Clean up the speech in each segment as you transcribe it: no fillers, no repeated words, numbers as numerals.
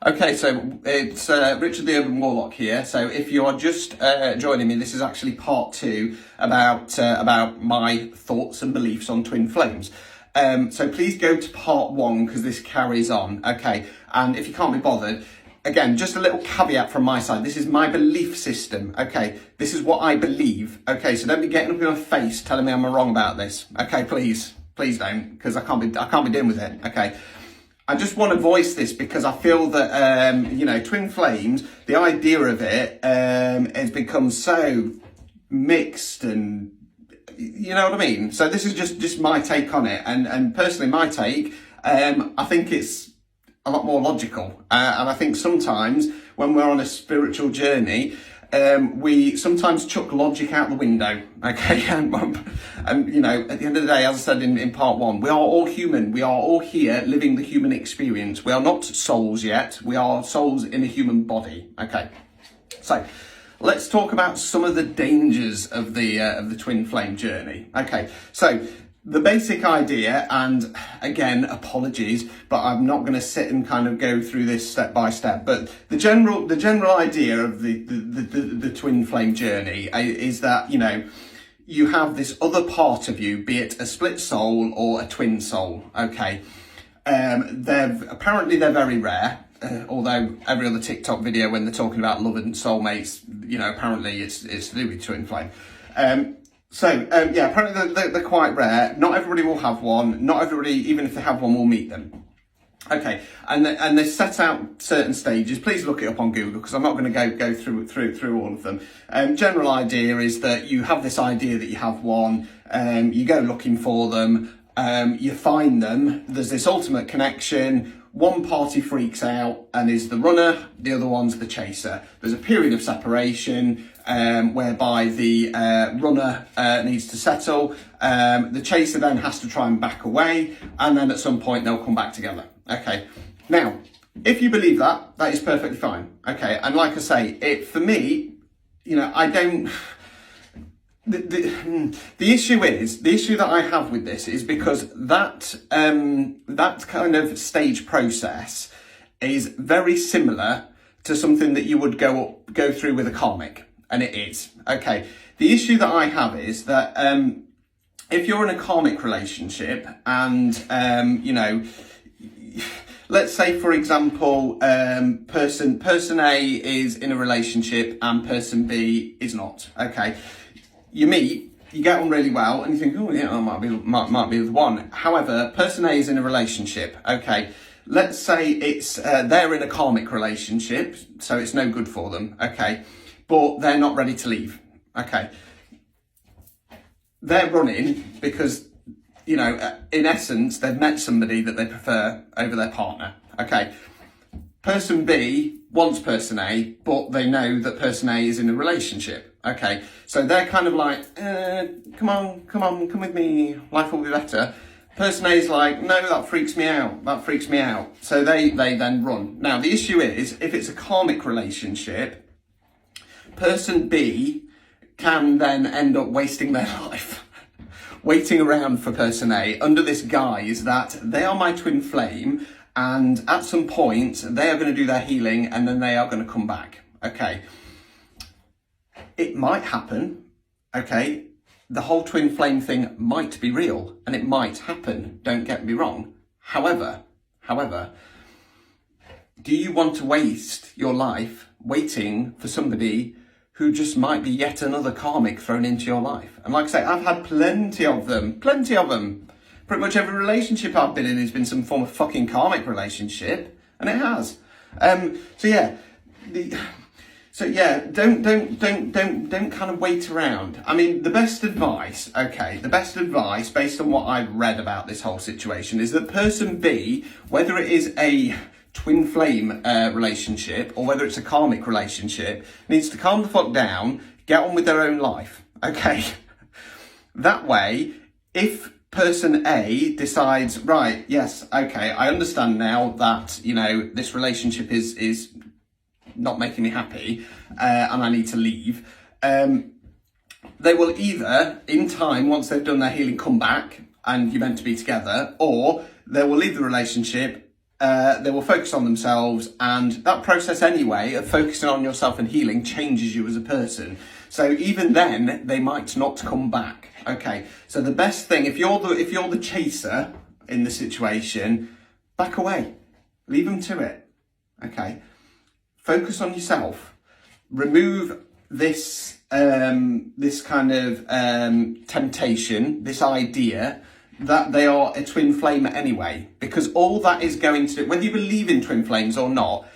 Okay, so it's Richard the Urban Warlock here. So if you are just joining me, this is actually part two about my thoughts and beliefs on twin flames. So please go to part one because this carries on. Okay, and if you can't be bothered, again, just a little caveat from my side. This is my belief system. Okay, this is what I believe. Okay, so don't be getting up in my face telling me I'm wrong about this. Okay, please don't, because I can't be dealing with it. Okay. I just want to voice this because I feel that, twin flames, the idea of it has become so mixed and, you know what I mean? So this is just my take on it. And personally, my take, I think it's a lot more logical. And I think sometimes when we're on a spiritual journey, we sometimes chuck logic out the window, okay? And at the end of the day, as I said in part one, we are all human. We are all here living the human experience. We are not souls yet. We are souls in a human body, okay? So let's talk about some of the dangers of the twin flame journey. Okay, so the basic idea, and again, apologies, but I'm not going to sit and kind of go through this step by step. But the general idea of the twin flame journey is that, you have this other part of you, be it a split soul or a twin soul. Okay, they're very rare. Although every other TikTok video when they're talking about love and soulmates, apparently it's to do with twin flame. Apparently they're quite rare. Not everybody will have one. Not everybody, even if they have one, will meet them. Okay, and they set out certain stages. Please look it up on Google because I'm not going to go through all of them. General idea is that you have this idea that you have one. You go looking for them. You find them. There's this ultimate connection. One party freaks out and is the runner, the other one's the chaser. There's a period of separation whereby the runner needs to settle. The chaser then has to try and back away, and then at some point they'll come back together. Okay, now, if you believe that, that is perfectly fine. Okay, and like I say, for me, I don't... The issue that I have with this is because that kind of stage process is very similar to something that you would go through with a karmic, and it is. Okay, the issue that I have is that if you're in a karmic relationship and let's say, for example, person A is in a relationship and person B is not. Okay. You meet, you get on really well, and you think, oh yeah, I might be the one. However, person A is in a relationship. Okay, let's say it's they're in a karmic relationship, so it's no good for them. Okay, but they're not ready to leave. Okay, they're running because in essence they've met somebody that they prefer over their partner. Okay, person B wants person A, but they know that person A is in a relationship. Okay, so they're kind of like, come on, come with me, life will be better. Person A is like, no, that freaks me out. So they then run. Now, the issue is, if it's a karmic relationship, person B can then end up wasting their life, waiting around for person A under this guise that they are my twin flame, and at some point, they are going to do their healing, and then they are going to come back. Okay. It might happen, okay? The whole twin flame thing might be real, and it might happen, don't get me wrong. However, do you want to waste your life waiting for somebody who just might be yet another karmic thrown into your life? And like I say, I've had plenty of them. Pretty much every relationship I've been in has been some form of fucking karmic relationship, and it has. Don't kind of wait around. I mean, the best advice based on what I've read about this whole situation is that person B, whether it is a twin flame relationship or whether it's a karmic relationship, needs to calm the fuck down, get on with their own life. Okay. That way, if person A decides, right, yes, okay, I understand now that, this relationship is not making me happy and I need to leave, they will either in time, once they've done their healing, come back and you're meant to be together, or they will leave the relationship they will focus on themselves, and that process anyway of focusing on yourself and healing changes you as a person. So even then, they might not come back. Okay, so the best thing, if you're the chaser in the situation, back away, leave them to it. Okay, focus on yourself. Remove this this kind of temptation, this idea that they are a twin flame anyway, because all that is going to do, whether you believe in twin flames or not,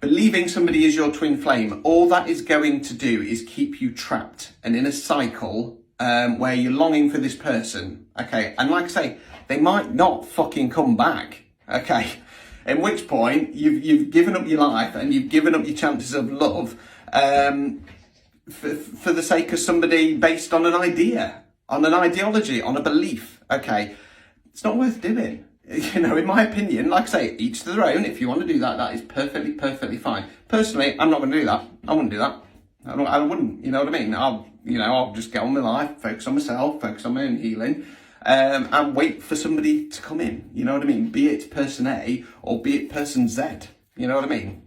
believing somebody is your twin flame, all that is going to do is keep you trapped and in a cycle where you're longing for this person. Okay, and like I say, they might not fucking come back. Okay, in which point you've given up your life and you've given up your chances of love for the sake of somebody based on an idea, on an ideology, on a belief. Okay, it's not worth doing. You know, in my opinion, like I say, each to their own. If you want to do that, that is perfectly fine. Personally, I'm not going to do that. I wouldn't do that. I wouldn't. You know what I mean? I'll just get on with life, focus on myself, focus on my own healing, and wait for somebody to come in. You know what I mean? Be it person A or be it person Z. You know what I mean?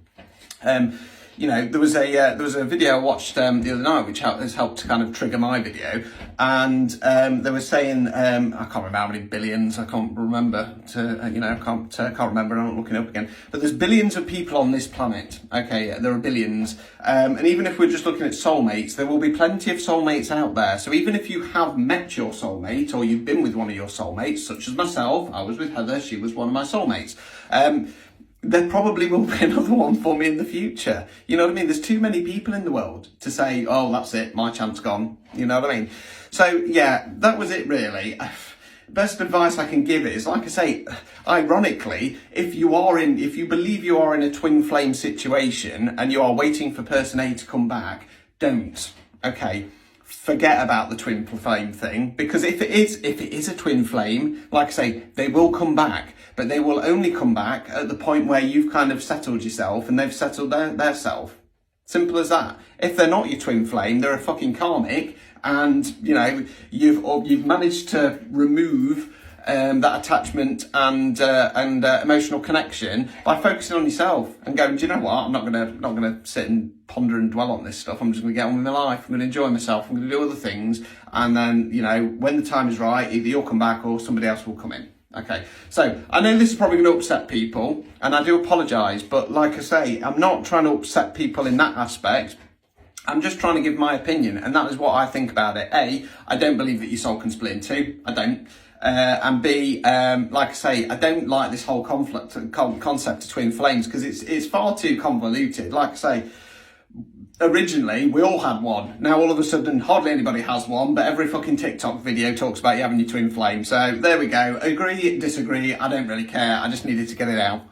You know, there was a video I watched the other night which has helped to kind of trigger my video, and they were saying I can't remember how many billions, I can't remember can't remember, I'm not looking up again, but there's billions of people on this planet. Okay, there are billions, and even if we're just looking at soulmates, there will be plenty of soulmates out there. So even if you have met your soulmate or you've been with one of your soulmates, such as myself, I was with Heather, she was one of my soulmates. There probably will be another one for me in the future. You know what I mean? There's too many people in the world to say, oh, that's it, my chance gone. You know what I mean? So yeah, that was it really. Best advice I can give is, like I say, ironically, if you believe you are in a twin flame situation and you are waiting for person A to come back, don't. Okay? Forget about the twin flame thing, because if it is a twin flame, like I say, they will come back, but they will only come back at the point where you've kind of settled yourself and they've settled their self. Simple as that. If they're not your twin flame, they're a fucking karmic, and you know you've managed to remove that attachment and emotional connection by focusing on yourself and going, do you know what? I'm not gonna sit and ponder and dwell on this stuff. I'm just gonna get on with my life. I'm gonna enjoy myself. I'm gonna do other things, and then you know when the time is right, either you'll come back or somebody else will come in. Okay, so I know this is probably going to upset people, and I do apologise, but like I say, I'm not trying to upset people in that aspect. I'm just trying to give my opinion, and that is what I think about it. A, I don't believe that your soul can split in two. I don't. And B, like I say, I don't like this whole concept of twin flames, because it's far too convoluted. Like I say, originally we all had one. Now all of a sudden hardly anybody has one, but every fucking TikTok video talks about you having your twin flame. So there we go. Agree, disagree, I don't really care. I just needed to get it out.